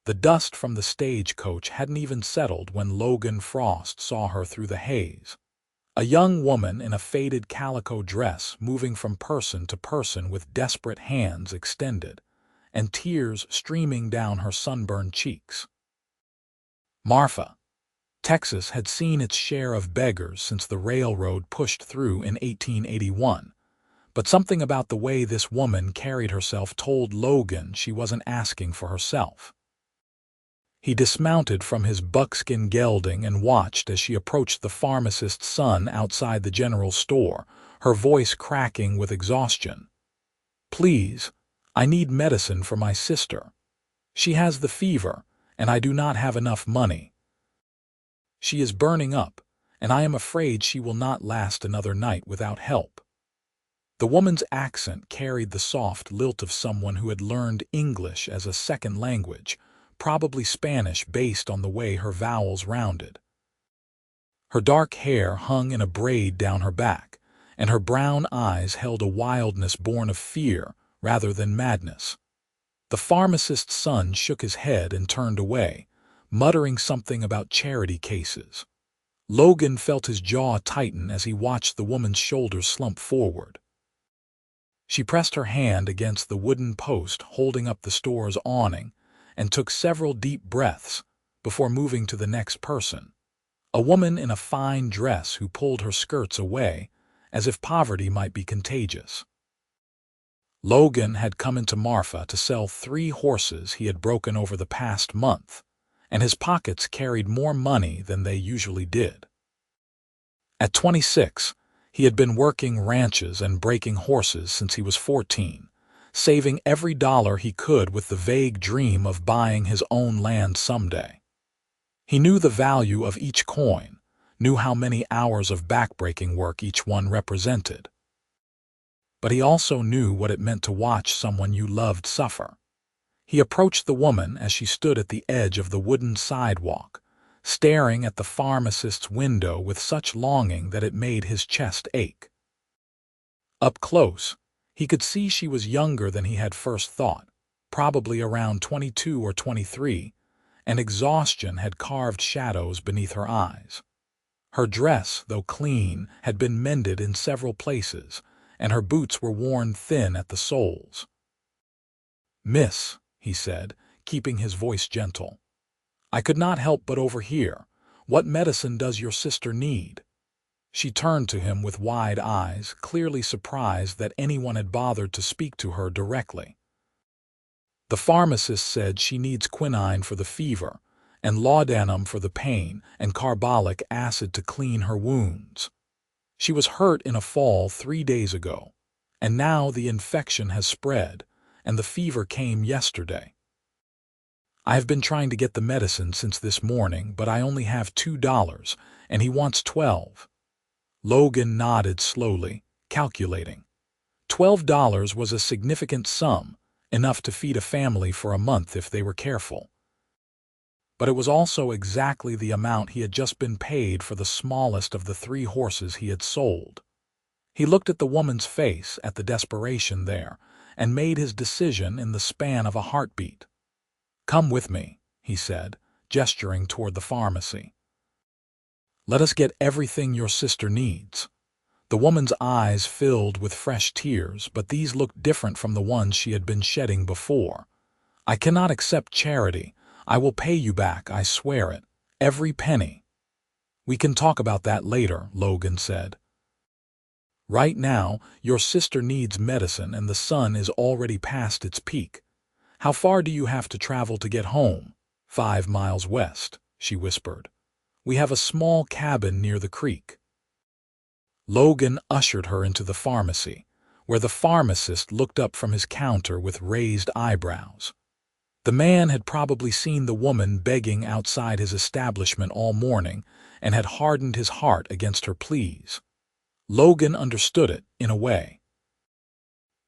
The dust from the stagecoach hadn't even settled when Logan Frost saw her through the haze. A young woman in a faded calico dress moving from person to person with desperate hands extended, and tears streaming down her sunburned cheeks. Marfa, Texas had seen its share of beggars since the railroad pushed through in 1881, but something about the way this woman carried herself told Logan she wasn't asking for herself. He dismounted from his buckskin gelding and watched as she approached the pharmacist's son outside the general store, her voice cracking with exhaustion. "Please, I need medicine for my sister. She has the fever, and I do not have enough money. She is burning up, and I am afraid she will not last another night without help." The woman's accent carried the soft lilt of someone who had learned English as a second language, probably Spanish based on the way her vowels rounded. Her dark hair hung in a braid down her back, and her brown eyes held a wildness born of fear rather than madness. The pharmacist's son shook his head and turned away, muttering something about charity cases. Logan felt his jaw tighten as he watched the woman's shoulders slump forward. She pressed her hand against the wooden post holding up the store's awning and took several deep breaths before moving to the next person, a woman in a fine dress who pulled her skirts away as if poverty might be contagious. Logan had come into Marfa to sell 3 horses he had broken over the past month, and his pockets carried more money than they usually did. At 26, he had been working ranches and breaking horses since he was 14, saving every dollar he could with the vague dream of buying his own land someday. He knew the value of each coin, knew how many hours of backbreaking work each one represented. But he also knew what it meant to watch someone you loved suffer. He approached the woman as she stood at the edge of the wooden sidewalk, staring at the pharmacist's window with such longing that it made his chest ache. Up close, he could see she was younger than he had first thought, probably around 22 or 23, and exhaustion had carved shadows beneath her eyes. Her dress, though clean, had been mended in several places, and her boots were worn thin at the soles. "Miss," he said, keeping his voice gentle, "I could not help but overhear. What medicine does your sister need?" She turned to him with wide eyes, clearly surprised that anyone had bothered to speak to her directly. "The pharmacist said she needs quinine for the fever, and laudanum for the pain, and carbolic acid to clean her wounds. She was hurt in a fall 3 days ago, and now the infection has spread, and the fever came yesterday. I have been trying to get the medicine since this morning, but I only have $2, and he wants 12. Logan nodded slowly, calculating. $12 was a significant sum, enough to feed a family for a month if they were careful. But it was also exactly the amount he had just been paid for the smallest of the 3 horses he had sold. He looked at the woman's face, at the desperation there, and made his decision in the span of a heartbeat. "Come with me," he said, gesturing toward the pharmacy. "Let us get everything your sister needs." The woman's eyes filled with fresh tears, but these looked different from the ones she had been shedding before. "I cannot accept charity. I will pay you back, I swear it. Every penny." "We can talk about that later," Logan said. "Right now, your sister needs medicine and the sun is already past its peak. How far do you have to travel to get home?" 5 miles west, she whispered. "We have a small cabin near the creek." Logan ushered her into the pharmacy, where the pharmacist looked up from his counter with raised eyebrows. The man had probably seen the woman begging outside his establishment all morning and had hardened his heart against her pleas. Logan understood it, in a way.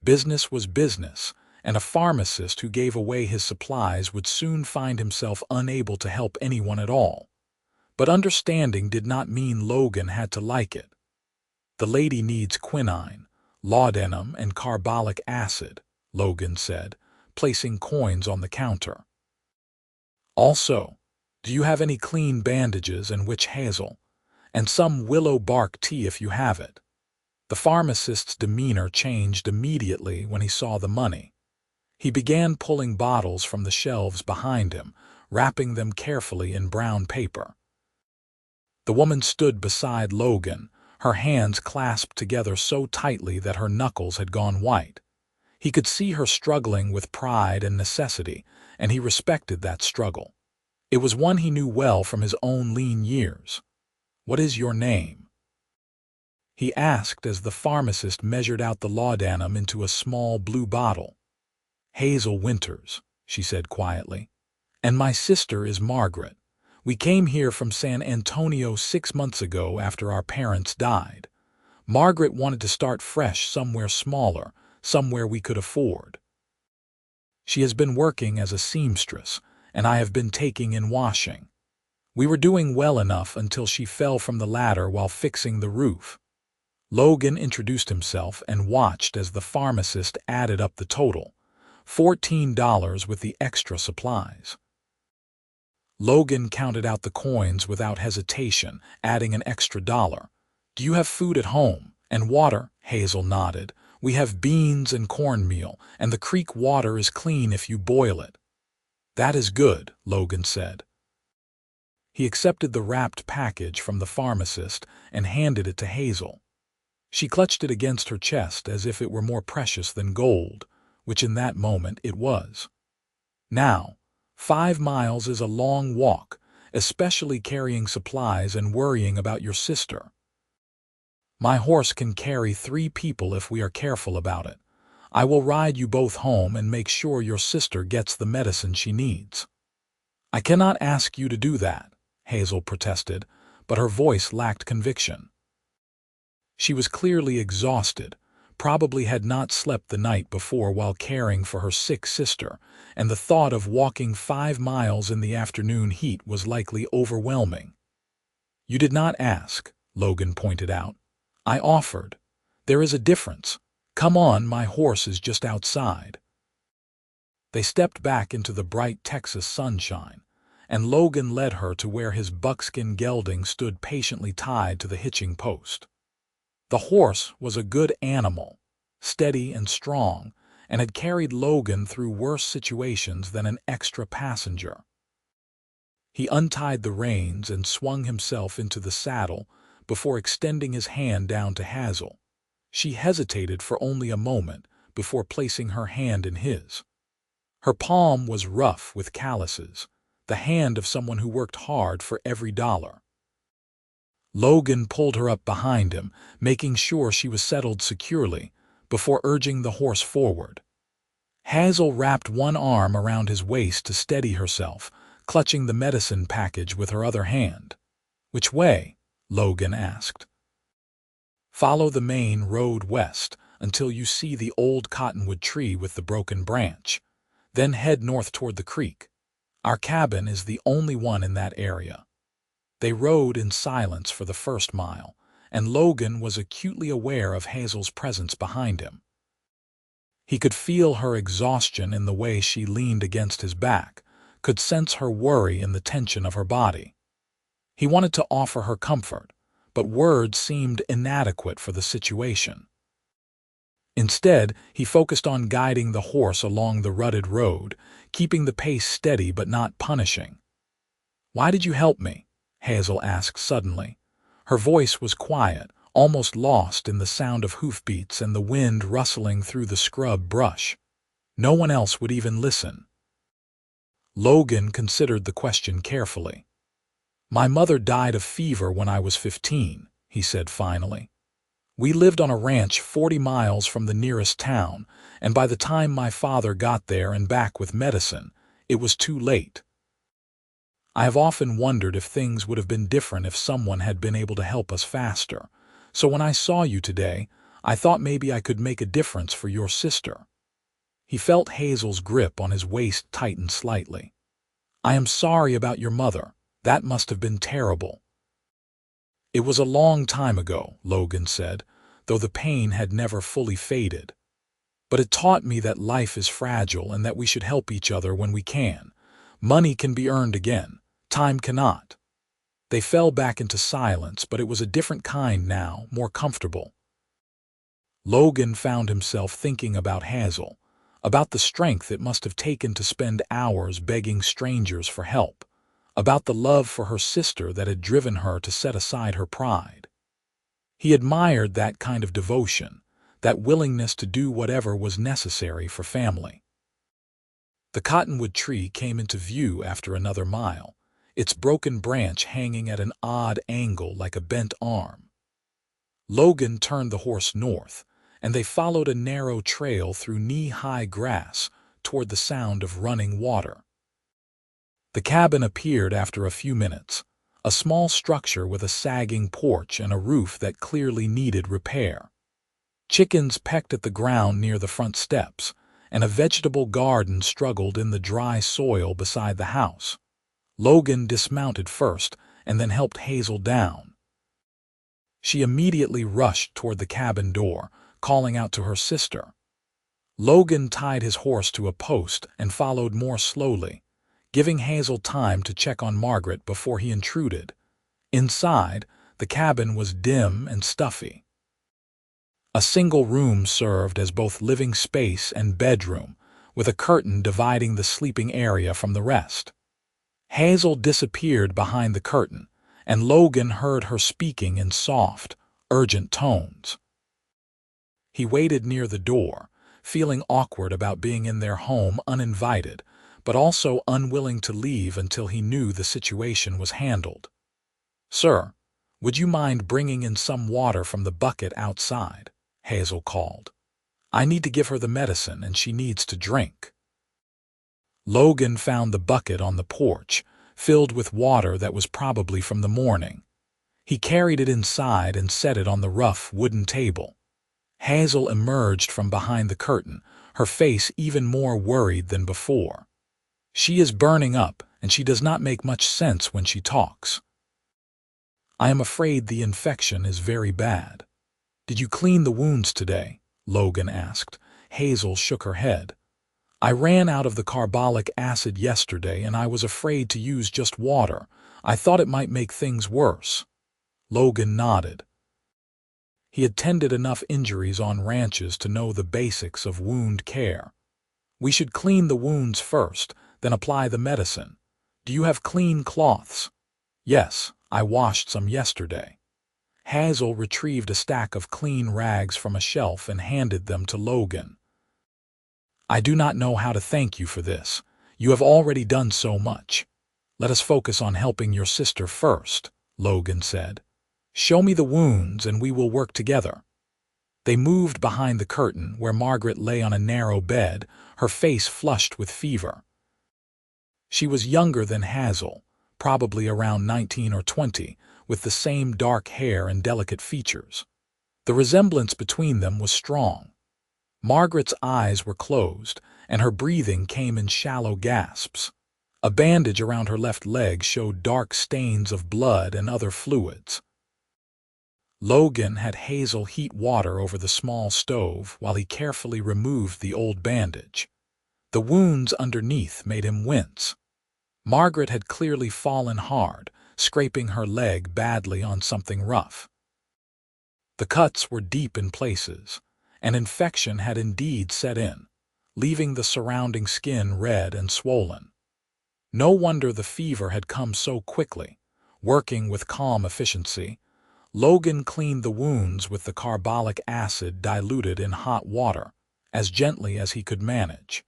Business was business, and a pharmacist who gave away his supplies would soon find himself unable to help anyone at all. But understanding did not mean Logan had to like it. "The lady needs quinine, laudanum, and carbolic acid," Logan said, placing coins on the counter. Also, do you have any clean bandages and witch hazel? And some willow bark tea if you have it." The pharmacist's demeanor changed immediately when he saw the money. He began pulling bottles from the shelves behind him, wrapping them carefully in brown paper. The woman stood beside Logan, her hands clasped together so tightly that her knuckles had gone white. He could see her struggling with pride and necessity, and he respected that struggle. It was one he knew well from his own lean years. "What is your name?" he asked as the pharmacist measured out the laudanum into a small blue bottle. "Hazel Winters," she said quietly. "And my sister is Margaret. We came here from San Antonio 6 months ago after our parents died. Margaret wanted to start fresh somewhere smaller, somewhere we could afford. She has been working as a seamstress, and I have been taking in washing. We were doing well enough until she fell from the ladder while fixing the roof." Logan introduced himself and watched as the pharmacist added up the total, $14 with the extra supplies. Logan counted out the coins without hesitation, adding an extra $1. "Do you have food at home? And water?" Hazel nodded. "We have beans and cornmeal, and the creek water is clean if you boil it." "That is good," Logan said. He accepted the wrapped package from the pharmacist and handed it to Hazel. She clutched it against her chest as if it were more precious than gold, which in that moment it was. "Now, 5 miles is a long walk, especially carrying supplies and worrying about your sister. My horse can carry 3 people if we are careful about it. I will ride you both home and make sure your sister gets the medicine she needs." "I cannot ask you to do that," Hazel protested, but her voice lacked conviction. She was clearly exhausted, probably had not slept the night before while caring for her sick sister, and the thought of walking 5 miles in the afternoon heat was likely overwhelming. "You did not ask," Logan pointed out. "I offered. There is a difference. Come on, my horse is just outside." They stepped back into the bright Texas sunshine, and Logan led her to where his buckskin gelding stood patiently tied to the hitching post. The horse was a good animal, steady and strong, and had carried Logan through worse situations than an extra passenger. He untied the reins and swung himself into the saddle before extending his hand down to Hazel. She hesitated for only a moment before placing her hand in his. Her palm was rough with calluses, the hand of someone who worked hard for every dollar. Logan pulled her up behind him, making sure she was settled securely, before urging the horse forward. Hazel wrapped one arm around his waist to steady herself, clutching the medicine package with her other hand. "Which way?" Logan asked. "Follow the main road west until you see the old cottonwood tree with the broken branch. Then head north toward the creek. Our cabin is the only one in that area." They rode in silence for the first mile, and Logan was acutely aware of Hazel's presence behind him. He could feel her exhaustion in the way she leaned against his back, could sense her worry in the tension of her body. He wanted to offer her comfort, but words seemed inadequate for the situation. Instead, he focused on guiding the horse along the rutted road, keeping the pace steady but not punishing. "Why did you help me?" Hazel asked suddenly. Her voice was quiet, almost lost in the sound of hoofbeats and the wind rustling through the scrub brush. No one else would even listen. Logan considered the question carefully. "My mother died of fever when I was 15, he said finally. "We lived on a ranch 40 miles from the nearest town, and by the time my father got there and back with medicine, it was too late. I have often wondered if things would have been different if someone had been able to help us faster. So when I saw you today, I thought maybe I could make a difference for your sister." He felt Hazel's grip on his waist tighten slightly. "I am sorry about your mother. That must have been terrible." "It was a long time ago," Logan said, though the pain had never fully faded. "But it taught me that life is fragile and that we should help each other when we can. Money can be earned again. Time cannot. They fell back into silence, but it was a different kind now, more comfortable. Logan found himself thinking about Hazel, about the strength it must have taken to spend hours begging strangers for help, about the love for her sister that had driven her to set aside her pride. He admired that kind of devotion, that willingness to do whatever was necessary for family. The cottonwood tree came into view after another mile, its broken branch hanging at an odd angle like a bent arm. Logan turned the horse north, and they followed a narrow trail through knee-high grass toward the sound of running water. The cabin appeared after a few minutes, a small structure with a sagging porch and a roof that clearly needed repair. Chickens pecked at the ground near the front steps, and a vegetable garden struggled in the dry soil beside the house. Logan dismounted first and then helped Hazel down. She immediately rushed toward the cabin door, calling out to her sister. Logan tied his horse to a post and followed more slowly, giving Hazel time to check on Margaret before he intruded. Inside, the cabin was dim and stuffy. A single room served as both living space and bedroom, with a curtain dividing the sleeping area from the rest. Hazel disappeared behind the curtain, and Logan heard her speaking in soft, urgent tones. He waited near the door, feeling awkward about being in their home uninvited, but also unwilling to leave until he knew the situation was handled. "Sir, would you mind bringing in some water from the bucket outside?" Hazel called. "I need to give her the medicine and she needs to drink." Logan found the bucket on the porch, filled with water that was probably from the morning. He carried it inside and set it on the rough wooden table. Hazel emerged from behind the curtain, her face even more worried than before. "She is burning up, and she does not make much sense when she talks." "I am afraid the infection is very bad." "Did you clean the wounds today?" Logan asked. Hazel shook her head. "I ran out of the carbolic acid yesterday and I was afraid to use just water. I thought it might make things worse." Logan nodded. He had tended enough injuries on ranches to know the basics of wound care. "We should clean the wounds first, then apply the medicine. Do you have clean cloths?" "Yes, I washed some yesterday." Hazel retrieved a stack of clean rags from a shelf and handed them to Logan. "I do not know how to thank you for this. You have already done so much. Let us focus on helping your sister first," Logan said. "Show me the wounds and we will work together." They moved behind the curtain where Margaret lay on a narrow bed, her face flushed with fever. She was younger than Hazel, probably around 19 or 20, with the same dark hair and delicate features. The resemblance between them was strong. Margaret's eyes were closed, and her breathing came in shallow gasps. A bandage around her left leg showed dark stains of blood and other fluids. Logan had Hazel heat water over the small stove while he carefully removed the old bandage. The wounds underneath made him wince. Margaret had clearly fallen hard, scraping her leg badly on something rough. The cuts were deep in places. An infection had indeed set in, leaving the surrounding skin red and swollen. No wonder the fever had come so quickly. Working with calm efficiency, Logan cleaned the wounds with the carbolic acid diluted in hot water, as gently as he could manage.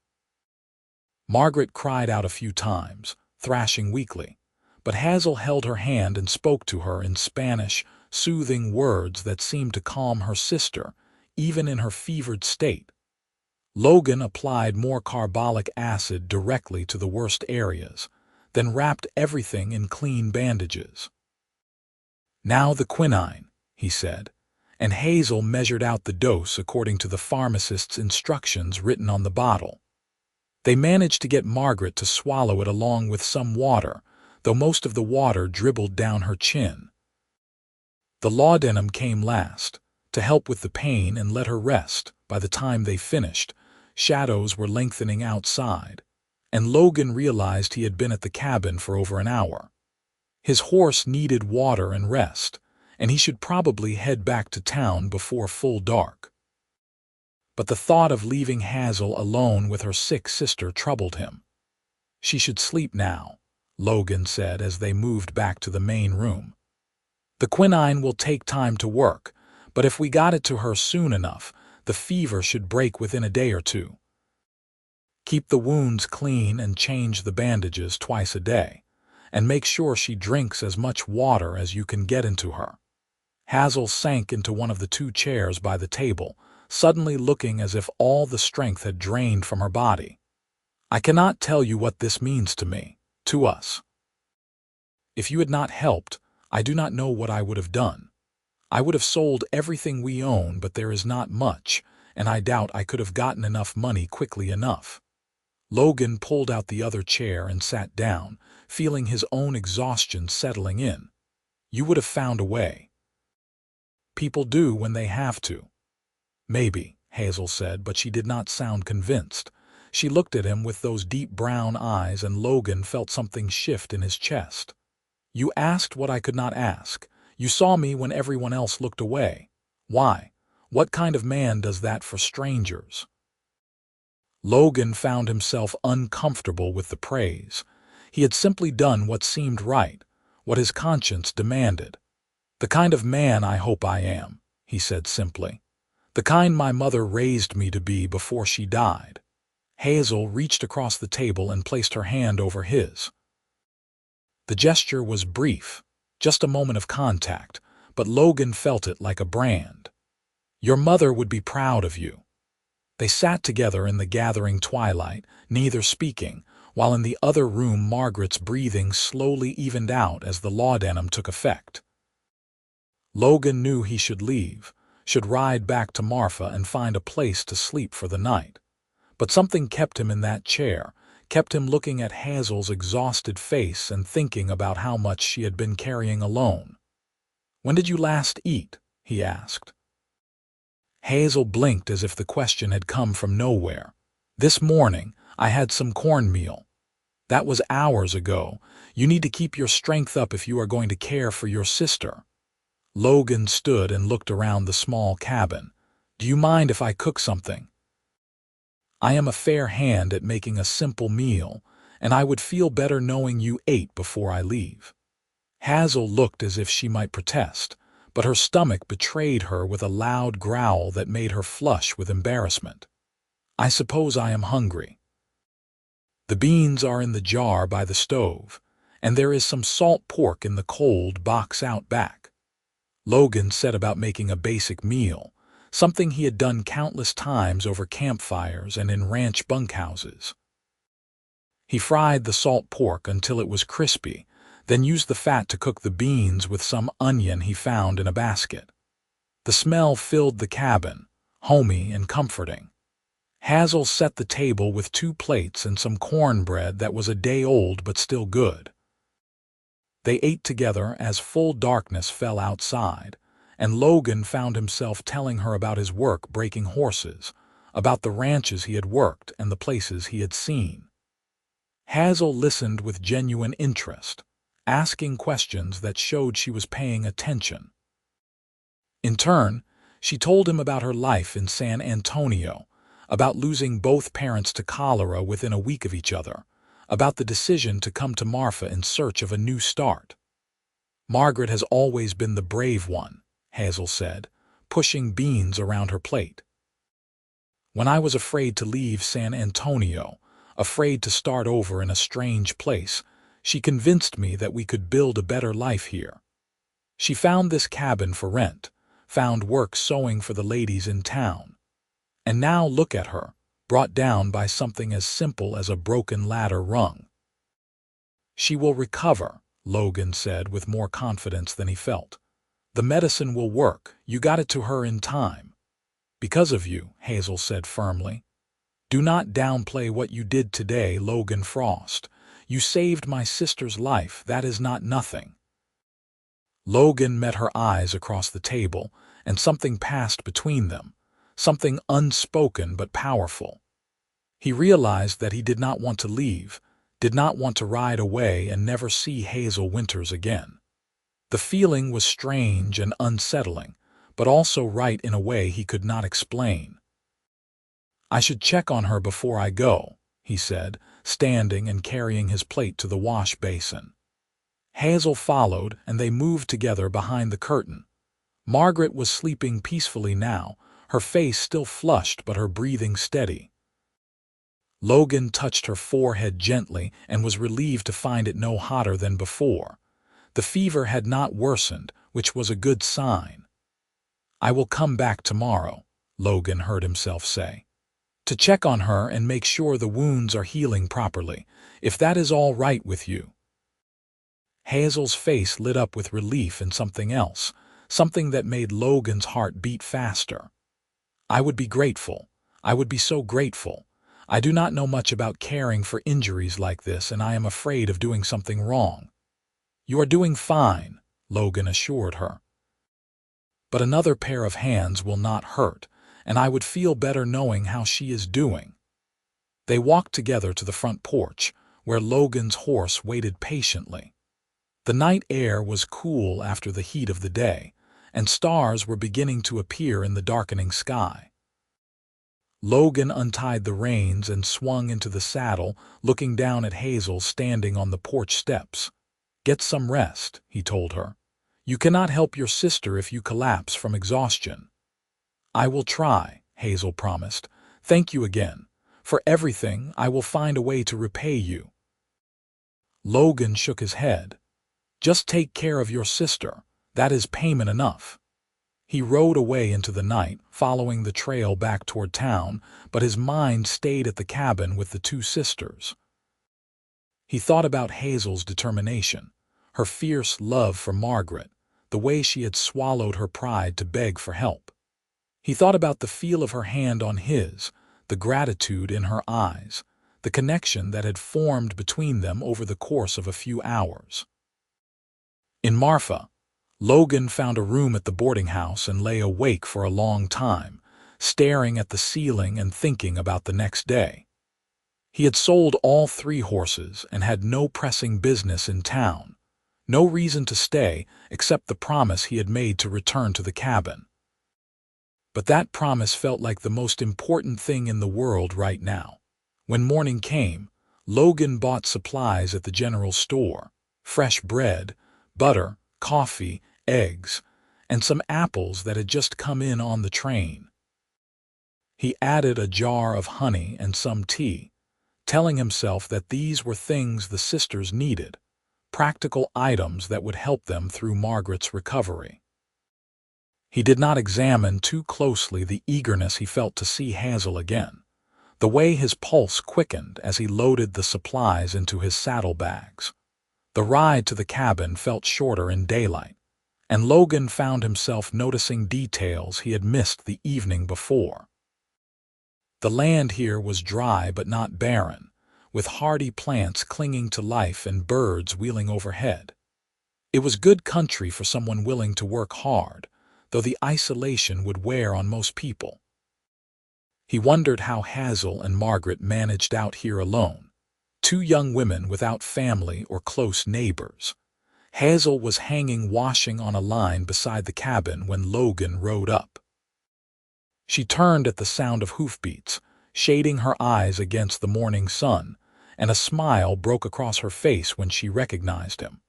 Margaret cried out a few times, thrashing weakly, but Hazel held her hand and spoke to her in Spanish, soothing words that seemed to calm her sister, even in her fevered state. Logan applied more carbolic acid directly to the worst areas, then wrapped everything in clean bandages. "Now the quinine," he said, and Hazel measured out the dose according to the pharmacist's instructions written on the bottle. They managed to get Margaret to swallow it along with some water, though most of the water dribbled down her chin. The laudanum came last, to help with the pain and let her rest. By the time they finished, shadows were lengthening outside. and Logan realized he had been at the cabin for over an hour. His horse needed water and rest, and he should probably head back to town before full dark. But the thought of leaving Hazel alone with her sick sister troubled him. "She should sleep now," Logan said as they moved back to the main room. "The quinine will take time to work, but if we got it to her soon enough, the fever should break within a day or two. Keep the wounds clean and change the bandages twice a day, and make sure she drinks as much water as you can get into her." Hazel sank into one of the two chairs by the table, suddenly looking as if all the strength had drained from her body. "I cannot tell you what this means to me, to us. If you had not helped, I do not know what I would have done. I would have sold everything we own, but there is not much, and I doubt I could have gotten enough money quickly enough." Logan pulled out the other chair and sat down, feeling his own exhaustion settling in. "You would have found a way. People do when they have to." "Maybe," Hazel said, but she did not sound convinced. She looked at him with those deep brown eyes, and Logan felt something shift in his chest. "You asked what I could not ask. You saw me when everyone else looked away. Why? What kind of man does that for strangers?" Logan found himself uncomfortable with the praise. He had simply done what seemed right, what his conscience demanded. "The kind of man I hope I am," he said simply. "The kind my mother raised me to be before she died." Hazel reached across the table and placed her hand over his. The gesture was brief, just a moment of contact, but Logan felt it like a brand. "Your mother would be proud of you." They sat together in the gathering twilight, neither speaking, while in the other room Margaret's breathing slowly evened out as the laudanum took effect. Logan knew he should leave, should ride back to Marfa and find a place to sleep for the night. But something kept him in that chair, kept him looking at Hazel's exhausted face and thinking about how much she had been carrying alone. "When did you last eat?" he asked. Hazel blinked as if the question had come from nowhere. "This morning, I had some cornmeal." "That was hours ago. You need to keep your strength up if you are going to care for your sister." Logan stood and looked around the small cabin. "Do you mind if I cook something? I am a fair hand at making a simple meal, and I would feel better knowing you ate before I leave." Hazel looked as if she might protest, but her stomach betrayed her with a loud growl that made her flush with embarrassment. "I suppose I am hungry. The beans are in the jar by the stove, and there is some salt pork in the cold box out back." Logan set about making a basic meal, something he had done countless times over campfires and in ranch bunkhouses. He fried the salt pork until it was crispy, then used the fat to cook the beans with some onion he found in a basket. The smell filled the cabin, homey and comforting. Hazel set the table with 2 plates and some cornbread that was a day old but still good. They ate together as full darkness fell outside, and Logan found himself telling her about his work breaking horses, about the ranches he had worked and the places he had seen. Hazel listened with genuine interest, asking questions that showed she was paying attention. In turn, she told him about her life in San Antonio, about losing both parents to cholera within a week of each other, about the decision to come to Marfa in search of a new start. "Margaret has always been the brave one," Hazel said, pushing beans around her plate. "When I was afraid to leave San Antonio, afraid to start over in a strange place, she convinced me that we could build a better life here. She found this cabin for rent, found work sewing for the ladies in town. And now look at her, brought down by something as simple as a broken ladder rung." "She will recover," Logan said with more confidence than he felt. "The medicine will work. You got it to her in time." "Because of you," Hazel said firmly. "Do not downplay what you did today, Logan Frost. You saved my sister's life. That is not nothing." Logan met her eyes across the table, and something passed between them, something unspoken but powerful. He realized that he did not want to leave, did not want to ride away and never see Hazel Winters again. The feeling was strange and unsettling, but also right in a way he could not explain. "I should check on her before I go," he said, standing and carrying his plate to the wash basin. Hazel followed, and they moved together behind the curtain. Margaret was sleeping peacefully now, her face still flushed but her breathing steady. Logan touched her forehead gently and was relieved to find it no hotter than before. The fever had not worsened, which was a good sign. "I will come back tomorrow," Logan heard himself say, "to check on her and make sure the wounds are healing properly, if that is all right with you." Hazel's face lit up with relief and something else, something that made Logan's heart beat faster. "I would be grateful. I would be so grateful. I do not know much about caring for injuries like this, and I am afraid of doing something wrong." "You are doing fine," Logan assured her. "But another pair of hands will not hurt, and I would feel better knowing how she is doing." They walked together to the front porch, where Logan's horse waited patiently. The night air was cool after the heat of the day, and stars were beginning to appear in the darkening sky. Logan untied the reins and swung into the saddle, looking down at Hazel standing on the porch steps. "Get some rest," he told her. "You cannot help your sister if you collapse from exhaustion." "I will try," Hazel promised. "Thank you again. For everything, I will find a way to repay you." Logan shook his head. "Just take care of your sister. That is payment enough." He rode away into the night, following the trail back toward town, but his mind stayed at the cabin with the two sisters. He thought about Hazel's determination, her fierce love for Margaret, the way she had swallowed her pride to beg for help. He thought about the feel of her hand on his, the gratitude in her eyes, the connection that had formed between them over the course of a few hours. In Marfa, Logan found a room at the boarding house and lay awake for a long time, staring at the ceiling and thinking about the next day. He had sold all 3 horses and had no pressing business in town, no reason to stay except the promise he had made to return to the cabin. But that promise felt like the most important thing in the world right now. When morning came, Logan bought supplies at the general store: fresh bread, butter, coffee, eggs, and some apples that had just come in on the train. He added a jar of honey and some tea, telling himself that these were things the sisters needed, practical items that would help them through Margaret's recovery. He did not examine too closely the eagerness he felt to see Hazel again, the way his pulse quickened as he loaded the supplies into his saddlebags. The ride to the cabin felt shorter in daylight, and Logan found himself noticing details he had missed the evening before. The land here was dry but not barren, with hardy plants clinging to life and birds wheeling overhead. It was good country for someone willing to work hard, though the isolation would wear on most people. He wondered how Hazel and Margaret managed out here alone, 2 young women without family or close neighbors. Hazel was hanging washing on a line beside the cabin when Logan rode up. She turned at the sound of hoofbeats, shading her eyes against the morning sun, and a smile broke across her face when she recognized him.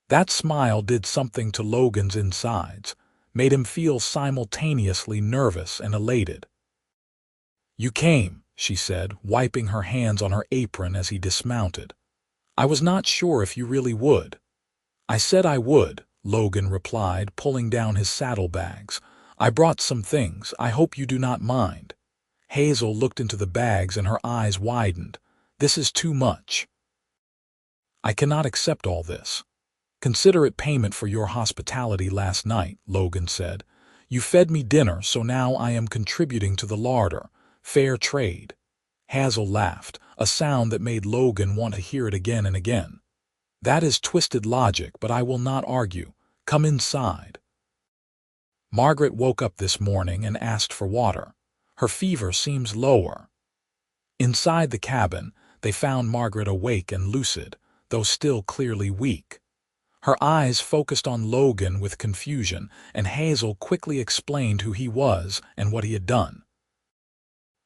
That smile did something to Logan's insides, made him feel simultaneously nervous and elated. "You came," she said, wiping her hands on her apron as he dismounted. "I was not sure if you really would." "I said I would," Logan replied, pulling down his saddlebags. "I brought some things. I hope you do not mind." Hazel looked into the bags and her eyes widened. "This is too much." "I cannot accept all this." "Consider it payment for your hospitality last night," Logan said. "You fed me dinner, so now I am contributing to the larder. Fair trade." Hazel laughed, a sound that made Logan want to hear it again and again. "That is twisted logic, but I will not argue. Come inside." Margaret woke up this morning and asked for water. "Her fever seems lower." Inside the cabin, they found Margaret awake and lucid, though still clearly weak. Her eyes focused on Logan with confusion, and Hazel quickly explained who he was and what he had done.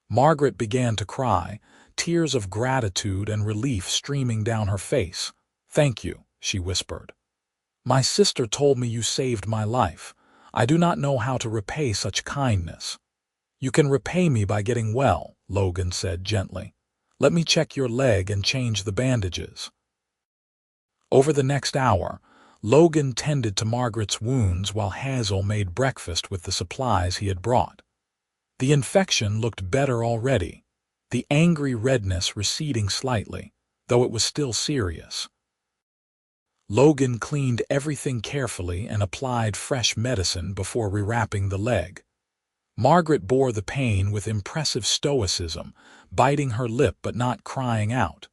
Margaret began to cry, tears of gratitude and relief streaming down her face. "Thank you," she whispered. "My sister told me you saved my life. I do not know how to repay such kindness." "You can repay me by getting well," Logan said gently. "Let me check your leg and change the bandages." Over the next hour, Logan tended to Margaret's wounds while Hazel made breakfast with the supplies he had brought. The infection looked better already, the angry redness receding slightly, though it was still serious. Logan cleaned everything carefully and applied fresh medicine before rewrapping the leg. Margaret bore the pain with impressive stoicism, biting her lip but not crying out.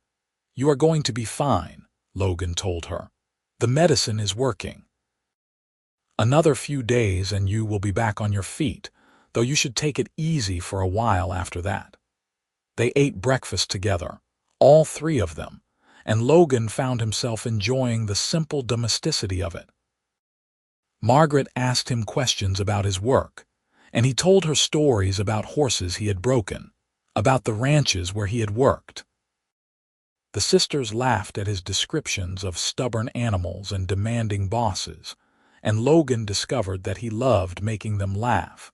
"You are going to be fine," Logan told her. "The medicine is working. Another few days and you will be back on your feet, though you should take it easy for a while after that." They ate breakfast together, all three of them, and Logan found himself enjoying the simple domesticity of it. Margaret asked him questions about his work, and he told her stories about horses he had broken, about the ranches where he had worked. The sisters laughed at his descriptions of stubborn animals and demanding bosses, and Logan discovered that he loved making them laugh,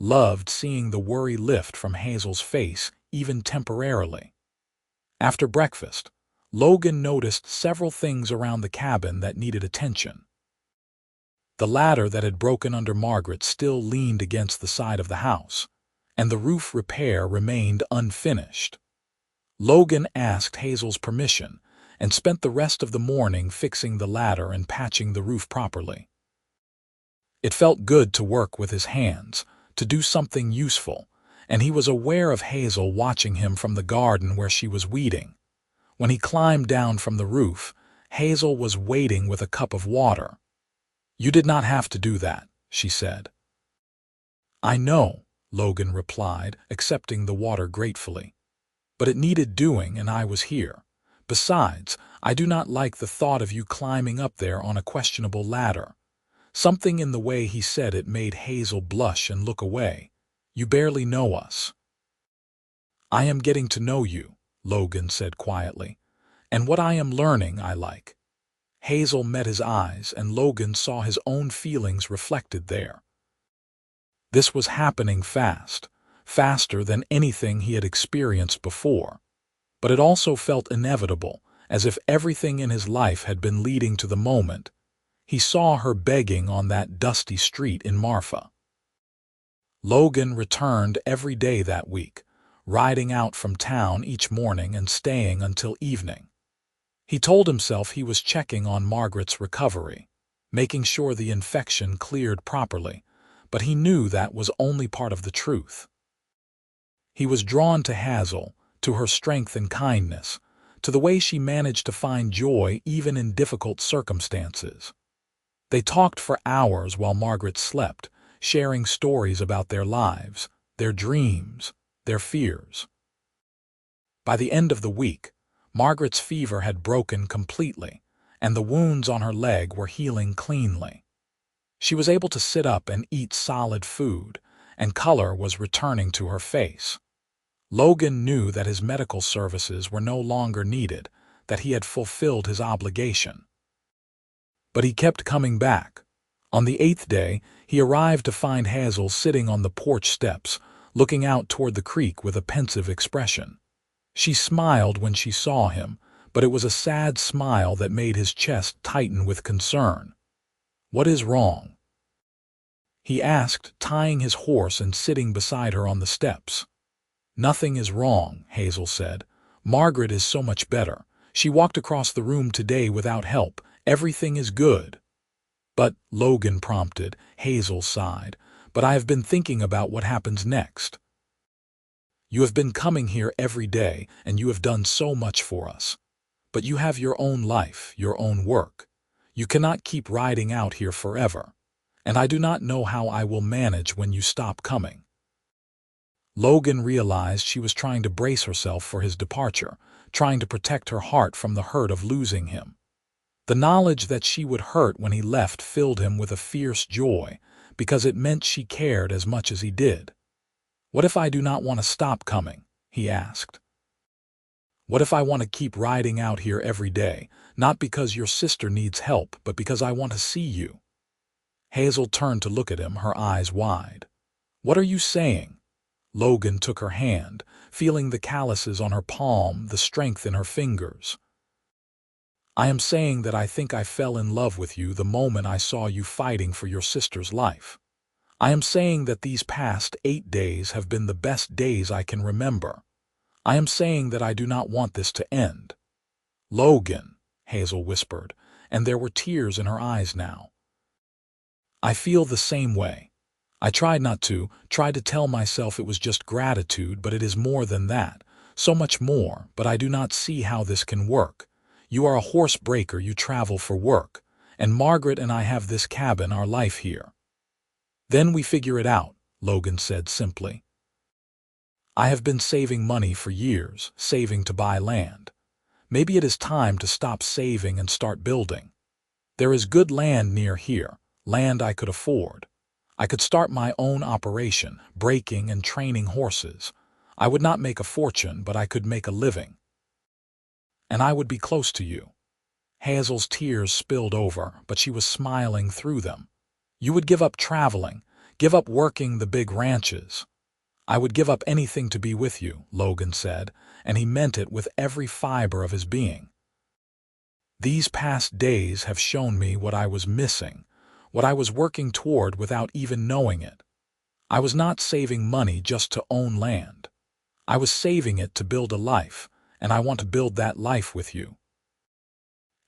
loved seeing the worry lift from Hazel's face, even temporarily. After breakfast, Logan noticed several things around the cabin that needed attention. The ladder that had broken under Margaret still leaned against the side of the house, and the roof repair remained unfinished. Logan asked Hazel's permission and spent the rest of the morning fixing the ladder and patching the roof properly. It felt good to work with his hands, to do something useful, and he was aware of Hazel watching him from the garden where she was weeding. When he climbed down from the roof, Hazel was waiting with a cup of water. "You did not have to do that," she said. "I know," Logan replied, accepting the water gratefully. "But it needed doing and I was here. Besides, I do not like the thought of you climbing up there on a questionable ladder." Something in the way he said it made Hazel blush and look away. "You barely know us." "I am getting to know you," Logan said quietly. "And what I am learning I like." Hazel met his eyes, and Logan saw his own feelings reflected there. This was happening fast, faster than anything he had experienced before. But it also felt inevitable, as if everything in his life had been leading to the moment. He saw her begging on that dusty street in Marfa. Logan returned every day that week, riding out from town each morning and staying until evening. He told himself he was checking on Margaret's recovery, making sure the infection cleared properly, but he knew that was only part of the truth. He was drawn to Hazel, to her strength and kindness, to the way she managed to find joy even in difficult circumstances. They talked for hours while Margaret slept, sharing stories about their lives, their dreams, their fears. By the end of the week, Margaret's fever had broken completely, and the wounds on her leg were healing cleanly. She was able to sit up and eat solid food, and color was returning to her face. Logan knew that his medical services were no longer needed, that he had fulfilled his obligation. But he kept coming back. On the 8th day, he arrived to find Hazel sitting on the porch steps, looking out toward the creek with a pensive expression. She smiled when she saw him, but it was a sad smile that made his chest tighten with concern. "What is wrong?" he asked, tying his horse and sitting beside her on the steps. "Nothing is wrong," Hazel said. "Margaret is so much better. She walked across the room today without help. Everything is good." "But," Logan prompted, Hazel sighed, "but I have been thinking about what happens next. You have been coming here every day, and you have done so much for us. But you have your own life, your own work. You cannot keep riding out here forever. And I do not know how I will manage when you stop coming." Logan realized she was trying to brace herself for his departure, trying to protect her heart from the hurt of losing him. The knowledge that she would hurt when he left filled him with a fierce joy, because it meant she cared as much as he did. "What if I do not want to stop coming?" he asked. "What if I want to keep riding out here every day, not because your sister needs help, but because I want to see you?" Hazel turned to look at him, her eyes wide. "What are you saying?" Logan took her hand, feeling the calluses on her palm, the strength in her fingers. "I am saying that I think I fell in love with you the moment I saw you fighting for your sister's life. I am saying that these past 8 days have been the best days I can remember. I am saying that I do not want this to end." "Logan," Hazel whispered, and there were tears in her eyes now. "I feel the same way. I tried to tell myself it was just gratitude, but it is more than that, so much more, but I do not see how this can work. You are a horse breaker, you travel for work, and Margaret and I have this cabin, our life here." "Then we figure it out," Logan said simply. "I have been saving money for years, saving to buy land. Maybe it is time to stop saving and start building. There is good land near here, land I could afford. I could start my own operation, breaking and training horses. I would not make a fortune, but I could make a living. And I would be close to you." Hazel's tears spilled over, but she was smiling through them. "You would give up traveling, give up working the big ranches." "I would give up anything to be with you," Logan said, and he meant it with every fiber of his being. "These past days have shown me what I was missing, what I was working toward without even knowing it. I was not saving money just to own land. I was saving it to build a life, and I want to build that life with you."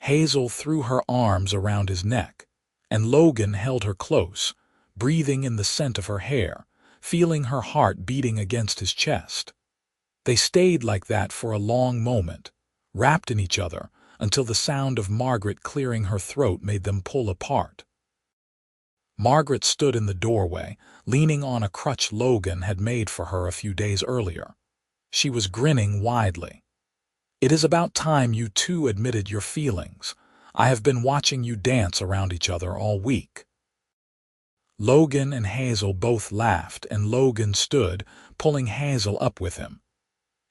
Hazel threw her arms around his neck, and Logan held her close, breathing in the scent of her hair, feeling her heart beating against his chest. They stayed like that for a long moment, wrapped in each other, until the sound of Margaret clearing her throat made them pull apart. Margaret stood in the doorway, leaning on a crutch Logan had made for her a few days earlier. She was grinning widely. "It is about time you two admitted your feelings. I have been watching you dance around each other all week." Logan and Hazel both laughed, and Logan stood, pulling Hazel up with him.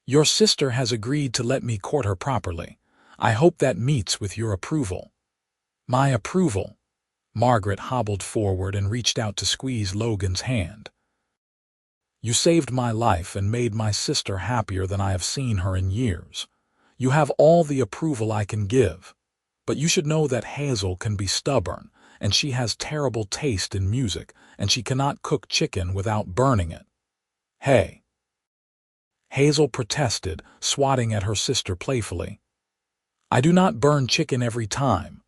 "Your sister has agreed to let me court her properly. I hope that meets with your approval." "My approval?" Margaret hobbled forward and reached out to squeeze Logan's hand. "You saved my life and made my sister happier than I have seen her in years. You have all the approval I can give. But you should know that Hazel can be stubborn, and she has terrible taste in music, and she cannot cook chicken without burning it." "Hey!" Hazel protested, swatting at her sister playfully. "I do not burn chicken every time.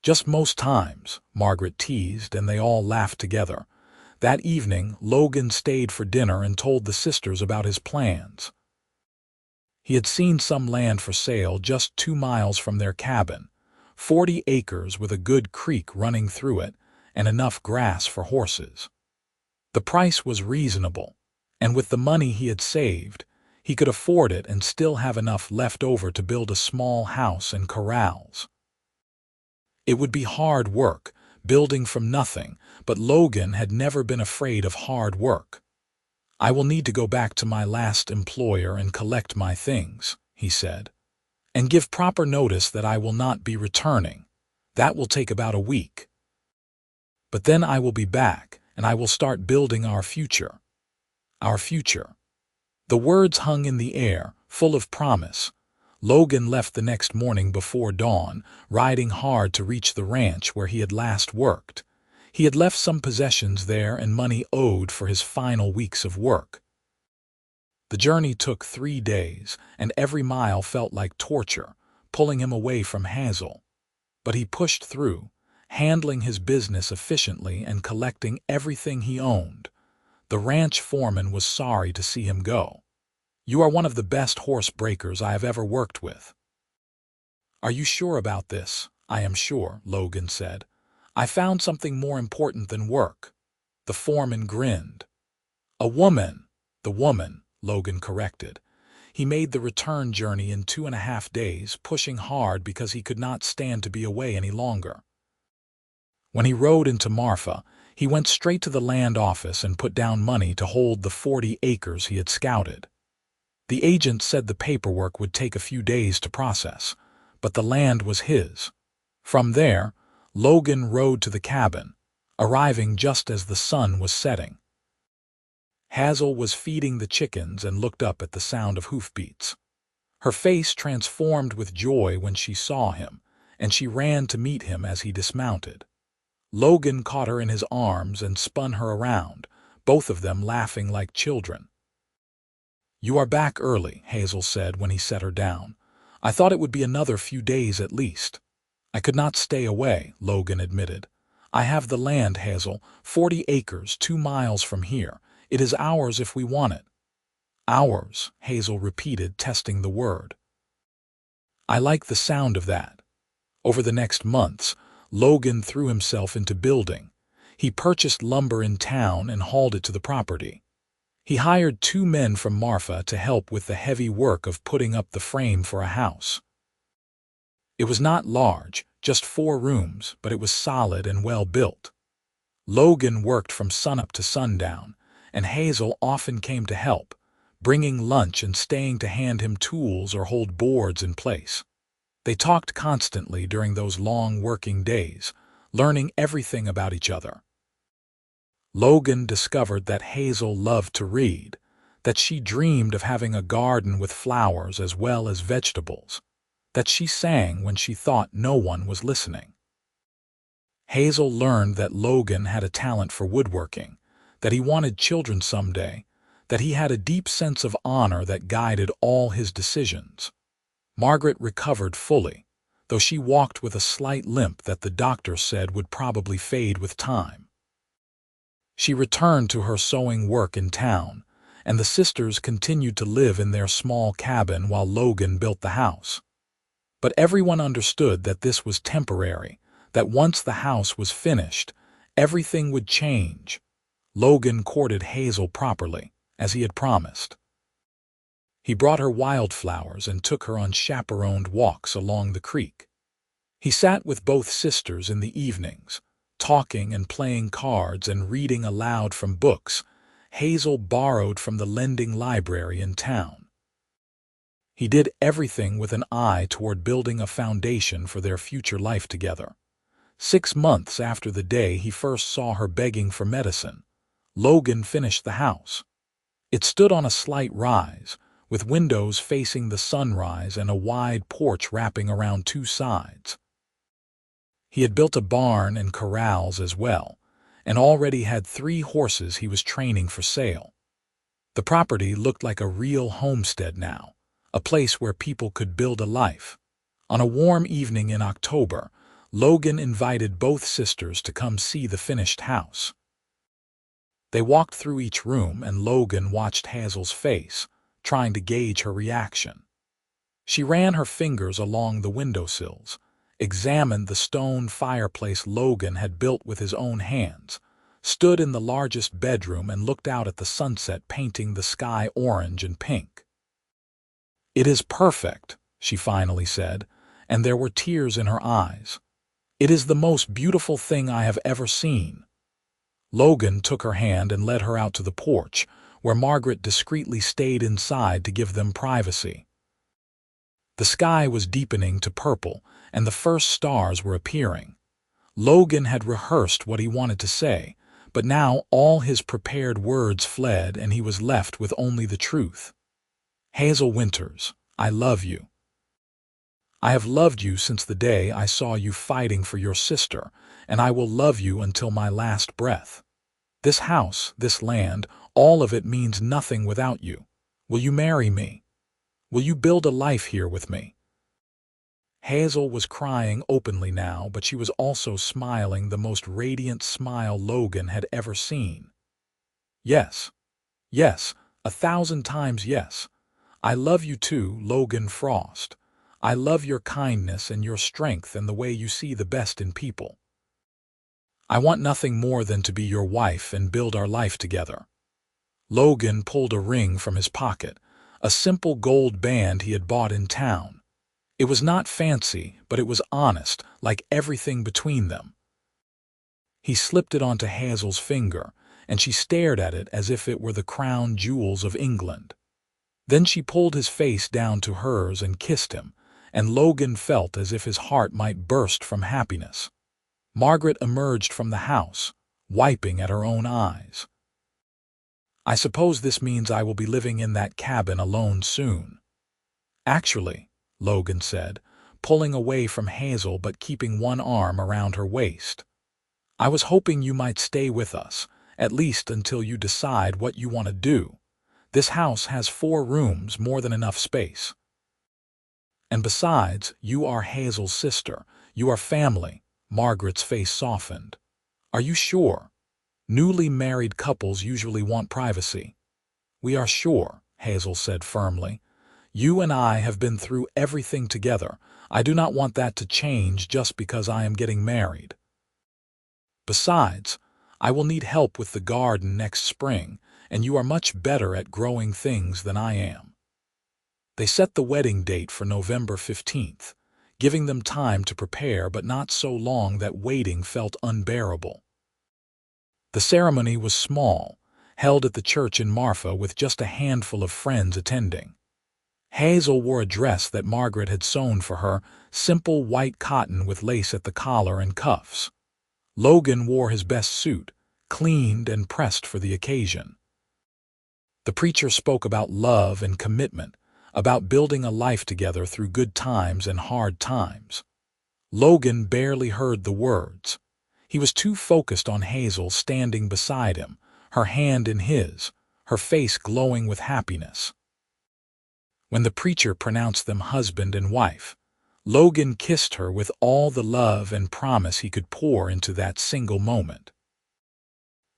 Just most times," Margaret teased, and they all laughed together. That evening, Logan stayed for dinner and told the sisters about his plans. He had seen some land for sale just 2 miles from their cabin, 40 acres with a good creek running through it and enough grass for horses. The price was reasonable, and with the money he had saved, he could afford it and still have enough left over to build a small house and corrals. It would be hard work, building from nothing, but Logan had never been afraid of hard work. "I will need to go back to my last employer and collect my things," he said, "and give proper notice that I will not be returning. That will take about a week. But then I will be back, and I will start building our future." Our future. The words hung in the air, full of promise. Logan left the next morning before dawn, riding hard to reach the ranch where he had last worked. He had left some possessions there and money owed for his final weeks of work. The journey took 3 days, and every mile felt like torture, pulling him away from Hazel. But he pushed through, handling his business efficiently and collecting everything he owned. The ranch foreman was sorry to see him go. "You are one of the best horse breakers I have ever worked with." "Are you sure about this?" "I am sure," Logan said. "I found something more important than work." The foreman grinned. "A woman." The woman, Logan corrected. He made the return journey in 2.5 days, pushing hard because he could not stand to be away any longer. When he rode into Marfa, he went straight to the land office and put down money to hold the 40 acres he had scouted. The agent said the paperwork would take a few days to process, but the land was his. From there, Logan rode to the cabin, arriving just as the sun was setting. Hazel was feeding the chickens and looked up at the sound of hoofbeats. Her face transformed with joy when she saw him, and she ran to meet him as he dismounted. Logan caught her in his arms and spun her around, both of them laughing like children. "You are back early," Hazel said when he set her down. "I thought it would be another few days at least." "I could not stay away," Logan admitted. "I have the land, Hazel, 40 acres, 2 miles from here. It is ours if we want it." "Ours," Hazel repeated, testing the word. "I like the sound of that." Over the next months, Logan threw himself into building. He purchased lumber in town and hauled it to the property. He hired 2 men from Marfa to help with the heavy work of putting up the frame for a house. It was not large, just 4 rooms, but it was solid and well built. Logan worked from sunup to sundown, and Hazel often came to help, bringing lunch and staying to hand him tools or hold boards in place. They talked constantly during those long working days, learning everything about each other. Logan discovered that Hazel loved to read, that she dreamed of having a garden with flowers as well as vegetables, that she sang when she thought no one was listening. Hazel learned that Logan had a talent for woodworking, that he wanted children someday, that he had a deep sense of honor that guided all his decisions. Margaret recovered fully, though she walked with a slight limp that the doctor said would probably fade with time. She returned to her sewing work in town, and the sisters continued to live in their small cabin while Logan built the house. But everyone understood that this was temporary, that once the house was finished, everything would change. Logan courted Hazel properly, as he had promised. He brought her wildflowers and took her on chaperoned walks along the creek. He sat with both sisters in the evenings, talking and playing cards and reading aloud from books Hazel borrowed from the lending library in town. He did everything with an eye toward building a foundation for their future life together. 6 months after the day he first saw her begging for medicine, Logan finished the house. It stood on a slight rise, with windows facing the sunrise and a wide porch wrapping around 2 sides. He had built a barn and corrals as well, and already had 3 horses he was training for sale. The property looked like a real homestead now, a place where people could build a life. On a warm evening in October, Logan invited both sisters to come see the finished house. They walked through each room and Logan watched Hazel's face, trying to gauge her reaction. She ran her fingers along the windowsills, examined the stone fireplace Logan had built with his own hands, stood in the largest bedroom and looked out at the sunset painting the sky orange and pink. "It is perfect," she finally said, and there were tears in her eyes. "It is the most beautiful thing I have ever seen." Logan took her hand and led her out to the porch, where Margaret discreetly stayed inside to give them privacy. The sky was deepening to purple, and the first stars were appearing. Logan had rehearsed what he wanted to say, but now all his prepared words fled and he was left with only the truth. "Hazel Winters, I love you. I have loved you since the day I saw you fighting for your sister, and I will love you until my last breath. This house, this land, all of it means nothing without you. Will you marry me? Will you build a life here with me?" Hazel was crying openly now, but she was also smiling the most radiant smile Logan had ever seen. "Yes, yes, 1,000 times yes. I love you too, Logan Frost. I love your kindness and your strength and the way you see the best in people. I want nothing more than to be your wife and build our life together." Logan pulled a ring from his pocket, a simple gold band he had bought in town. It was not fancy, but it was honest, like everything between them. He slipped it onto Hazel's finger, and she stared at it as if it were the crown jewels of England. Then she pulled his face down to hers and kissed him, and Logan felt as if his heart might burst from happiness. Margaret emerged from the house, wiping at her own eyes. "I suppose this means I will be living in that cabin alone soon." "Actually," Logan said, pulling away from Hazel but keeping one arm around her waist, "I was hoping you might stay with us, at least until you decide what you want to do. This house has 4 rooms, more than enough space. And besides, you are Hazel's sister. You are family." Margaret's face softened. "Are you sure? Newly married couples usually want privacy." "We are sure," Hazel said firmly. "You and I have been through everything together. I do not want that to change just because I am getting married. Besides, I will need help with the garden next spring, and you are much better at growing things than I am." They set the wedding date for November 15th, giving them time to prepare, but not so long that waiting felt unbearable. The ceremony was small, held at the church in Marfa with just a handful of friends attending. Hazel wore a dress that Margaret had sewn for her, simple white cotton with lace at the collar and cuffs. Logan wore his best suit, cleaned and pressed for the occasion. The preacher spoke about love and commitment, about building a life together through good times and hard times. Logan barely heard the words. He was too focused on Hazel standing beside him, her hand in his, her face glowing with happiness. When the preacher pronounced them husband and wife, Logan kissed her with all the love and promise he could pour into that single moment.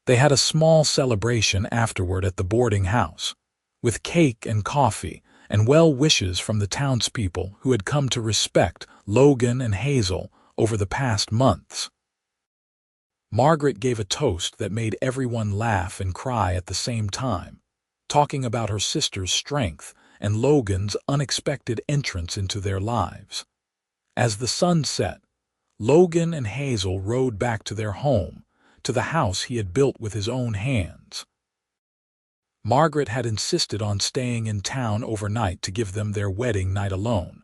They had a small celebration afterward at the boarding house, with cake and coffee and well wishes from the townspeople who had come to respect Logan and Hazel over the past months. Margaret gave a toast that made everyone laugh and cry at the same time, talking about her sister's strength and Logan's unexpected entrance into their lives. As the sun set, Logan and Hazel rode back to their home, to the house he had built with his own hands. Margaret had insisted on staying in town overnight to give them their wedding night alone.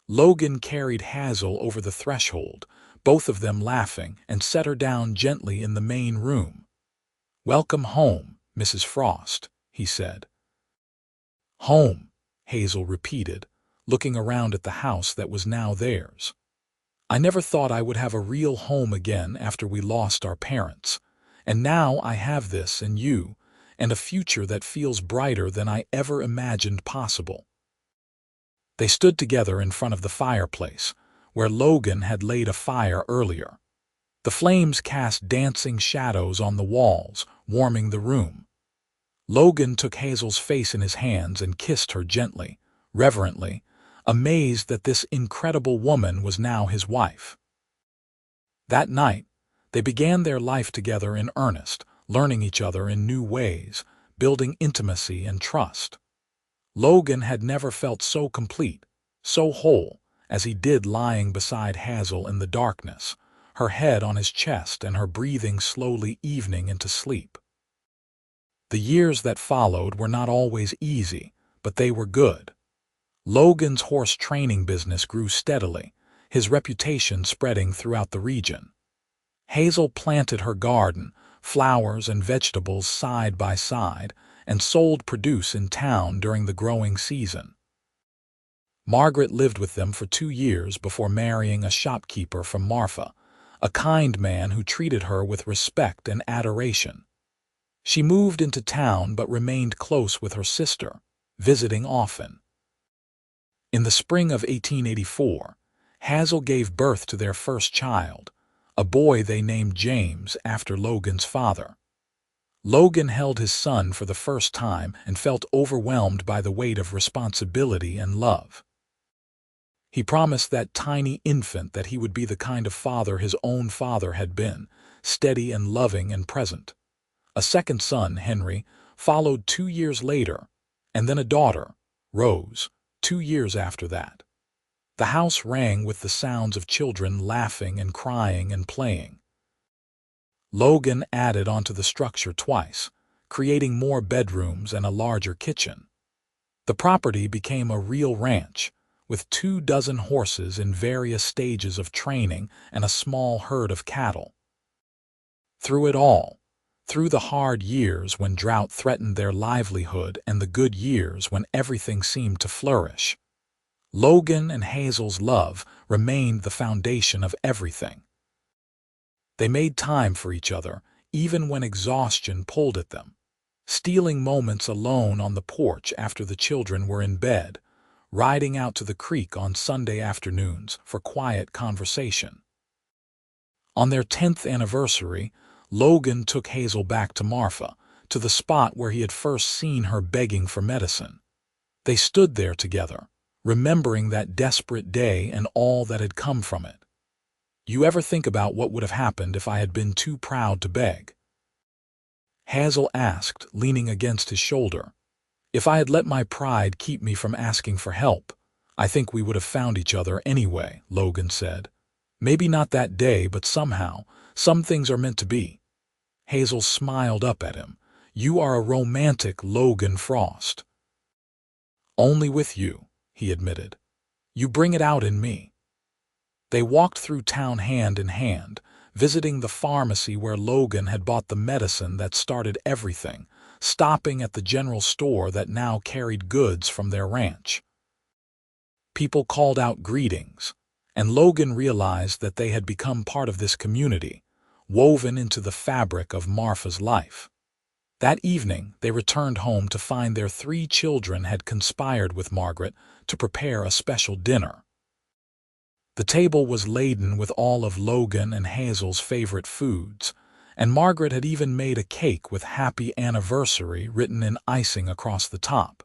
Logan carried Hazel over the threshold, both of them laughing, and set her down gently in the main room. "Welcome home, Mrs. Frost," he said. "Home," Hazel repeated, looking around at the house that was now theirs. "I never thought I would have a real home again after we lost our parents, and now I have this and you, and a future that feels brighter than I ever imagined possible." They stood together in front of the fireplace, where Logan had laid a fire earlier. The flames cast dancing shadows on the walls, warming the room. Logan took Hazel's face in his hands and kissed her gently, reverently, amazed that this incredible woman was now his wife. That night, they began their life together in earnest, learning each other in new ways, building intimacy and trust. Logan had never felt so complete, so whole, as he did lying beside Hazel in the darkness, her head on his chest and her breathing slowly evening into sleep. The years that followed were not always easy, but they were good. Logan's horse training business grew steadily, his reputation spreading throughout the region. Hazel planted her garden, flowers and vegetables side by side, and sold produce in town during the growing season. Margaret lived with them for 2 years before marrying a shopkeeper from Marfa, a kind man who treated her with respect and adoration. She moved into town but remained close with her sister, visiting often. In the spring of 1884, Hazel gave birth to their first child, a boy they named James after Logan's father. Logan held his son for the first time and felt overwhelmed by the weight of responsibility and love. He promised that tiny infant that he would be the kind of father his own father had been, steady and loving and present. A second son, Henry, followed 2 years later, and then a daughter, Rose, 2 years after that. The house rang with the sounds of children laughing and crying and playing. Logan added onto the structure twice, creating more bedrooms and a larger kitchen. The property became a real ranch, with 24 horses in various stages of training and a small herd of cattle. Through it all, through the hard years when drought threatened their livelihood and the good years when everything seemed to flourish, Logan and Hazel's love remained the foundation of everything. They made time for each other, even when exhaustion pulled at them, stealing moments alone on the porch after the children were in bed, riding out to the creek on Sunday afternoons for quiet conversation. On their 10th anniversary, Logan took Hazel back to Marfa, to the spot where he had first seen her begging for medicine. They stood there together, remembering that desperate day and all that had come from it. "You ever think about what would have happened if I had been too proud to beg?" Hazel asked, leaning against his shoulder. "If I had let my pride keep me from asking for help, I think we would have found each other anyway," Logan said. "Maybe not that day, but somehow, some things are meant to be." Hazel smiled up at him. "You are a romantic, Logan Frost." "Only with you," he admitted. "You bring it out in me." They walked through town hand in hand, visiting the pharmacy where Logan had bought the medicine that started everything, stopping at the general store that now carried goods from their ranch. People called out greetings, and Logan realized that they had become part of this community, woven into the fabric of Marfa's life. That evening, they returned home to find their 3 children had conspired with Margaret to prepare a special dinner. The table was laden with all of Logan and Hazel's favorite foods, and Margaret had even made a cake with "Happy Anniversary" written in icing across the top.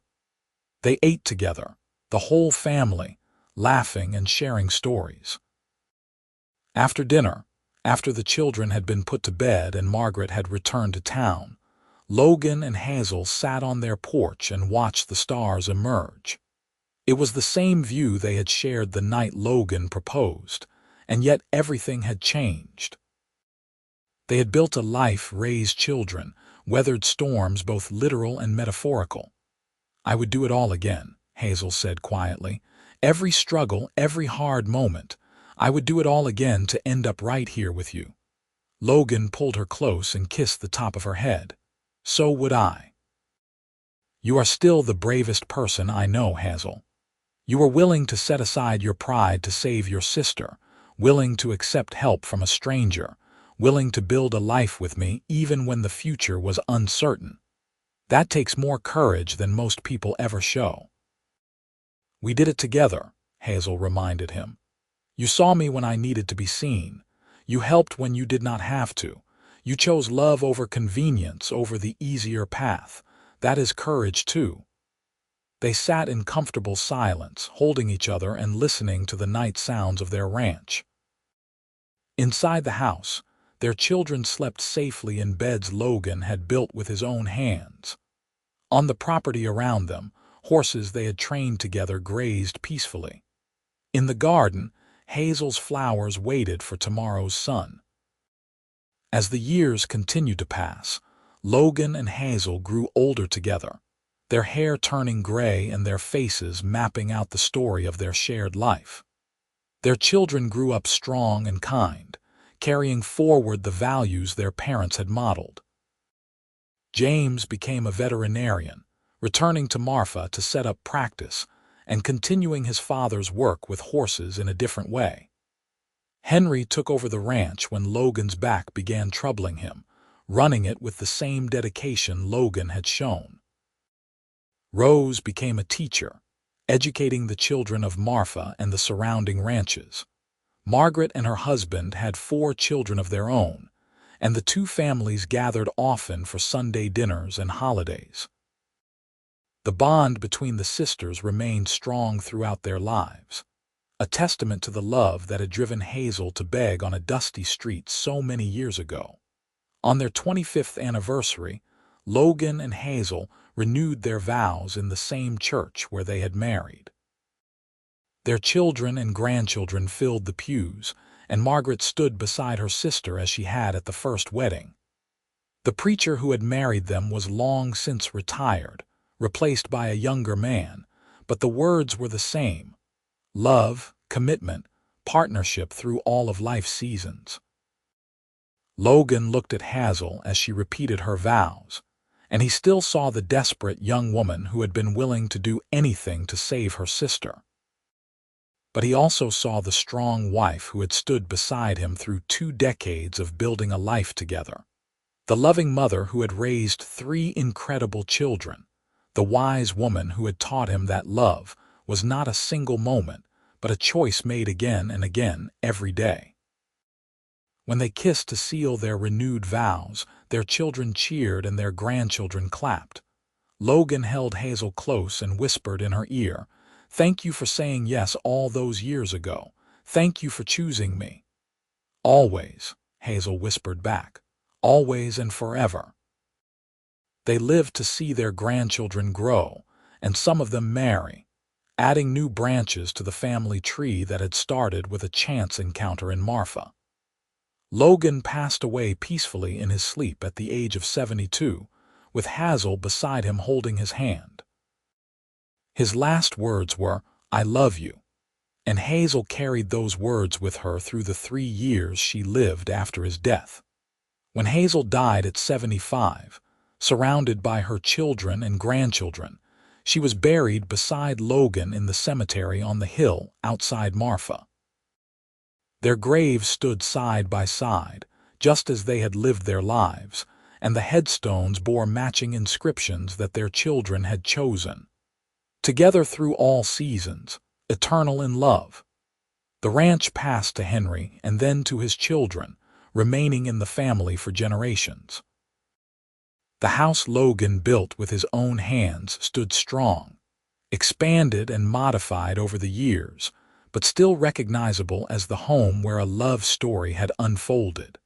They ate together, the whole family, laughing and sharing stories. After dinner, after the children had been put to bed and Margaret had returned to town, Logan and Hazel sat on their porch and watched the stars emerge. It was the same view they had shared the night Logan proposed, and yet everything had changed. They had built a life, raised children, weathered storms both literal and metaphorical. "I would do it all again," Hazel said quietly. "Every struggle, every hard moment, I would do it all again to end up right here with you." Logan pulled her close and kissed the top of her head. "So would I." "You are still the bravest person I know, Hazel. You were willing to set aside your pride to save your sister, willing to accept help from a stranger, willing to build a life with me even when the future was uncertain. That takes more courage than most people ever show." "We did it together," Hazel reminded him. "You saw me when I needed to be seen. You helped when you did not have to. You chose love over convenience, over the easier path. That is courage too." They sat in comfortable silence, holding each other and listening to the night sounds of their ranch. Inside the house, their children slept safely in beds Logan had built with his own hands. On the property around them, horses they had trained together grazed peacefully. In the garden, Hazel's flowers waited for tomorrow's sun. As the years continued to pass, Logan and Hazel grew older together, their hair turning gray and their faces mapping out the story of their shared life. Their children grew up strong and kind, carrying forward the values their parents had modeled. James became a veterinarian, returning to Marfa to set up practice and continuing his father's work with horses in a different way. Henry took over the ranch when Logan's back began troubling him, running it with the same dedication Logan had shown. Rose became a teacher, educating the children of Marfa and the surrounding ranches. Margaret and her husband had 4 children of their own, and the 2 families gathered often for Sunday dinners and holidays. The bond between the sisters remained strong throughout their lives, a testament to the love that had driven Hazel to beg on a dusty street so many years ago. On their 25th anniversary, Logan and Hazel renewed their vows in the same church where they had married. Their children and grandchildren filled the pews, and Margaret stood beside her sister as she had at the first wedding. The preacher who had married them was long since retired, replaced by a younger man, but the words were the same: love, commitment, partnership through all of life's seasons. Logan looked at Hazel as she repeated her vows, and he still saw the desperate young woman who had been willing to do anything to save her sister. But he also saw the strong wife who had stood beside him through 2 decades of building a life together. The loving mother who had raised 3 incredible children. The wise woman who had taught him that love was not a single moment, but a choice made again and again every day. When they kissed to seal their renewed vows, their children cheered and their grandchildren clapped. Logan held Hazel close and whispered in her ear, "Thank you for saying yes all those years ago. Thank you for choosing me." "Always," Hazel whispered back. "Always and forever." They lived to see their grandchildren grow, and some of them marry, adding new branches to the family tree that had started with a chance encounter in Marfa. Logan passed away peacefully in his sleep at the age of 72, with Hazel beside him holding his hand. His last words were, "I love you," and Hazel carried those words with her through the 3 years she lived after his death. When Hazel died at 75, surrounded by her children and grandchildren, she was buried beside Logan in the cemetery on the hill outside Marfa. Their graves stood side by side, just as they had lived their lives, and the headstones bore matching inscriptions that their children had chosen. Together through all seasons, eternal in love. The ranch passed to Henry and then to his children, remaining in the family for generations. The house Logan built with his own hands stood strong, expanded and modified over the years, but still recognizable as the home where a love story had unfolded.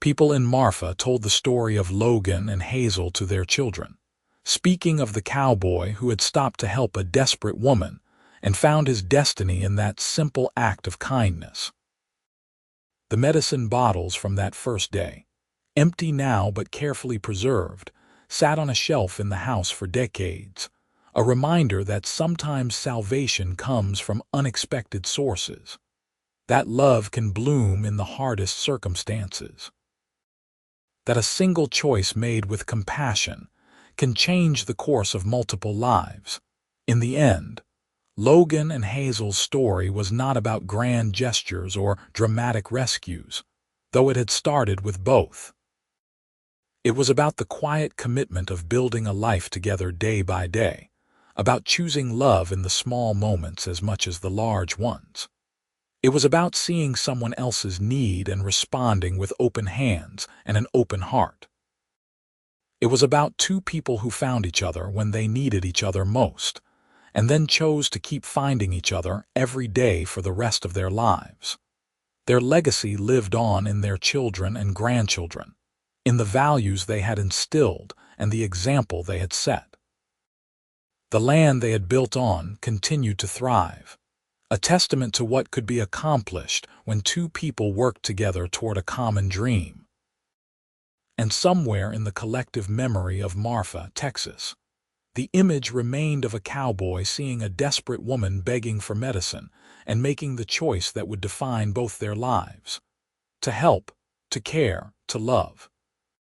People in Marfa told the story of Logan and Hazel to their children, speaking of the cowboy who had stopped to help a desperate woman and found his destiny in that simple act of kindness. The medicine bottles from that first day, empty now but carefully preserved, sat on a shelf in the house for decades, a reminder that sometimes salvation comes from unexpected sources, that love can bloom in the hardest circumstances, that a single choice made with compassion can change the course of multiple lives. In the end, Logan and Hazel's story was not about grand gestures or dramatic rescues, though it had started with both. It was about the quiet commitment of building a life together day by day, about choosing love in the small moments as much as the large ones. It was about seeing someone else's need and responding with open hands and an open heart. It was about 2 people who found each other when they needed each other most, and then chose to keep finding each other every day for the rest of their lives. Their legacy lived on in their children and grandchildren, in the values they had instilled and the example they had set. The land they had built on continued to thrive, a testament to what could be accomplished when 2 people worked together toward a common dream. And somewhere in the collective memory of Marfa, Texas, the image remained of a cowboy seeing a desperate woman begging for medicine and making the choice that would define both their lives: to help, to care, to love.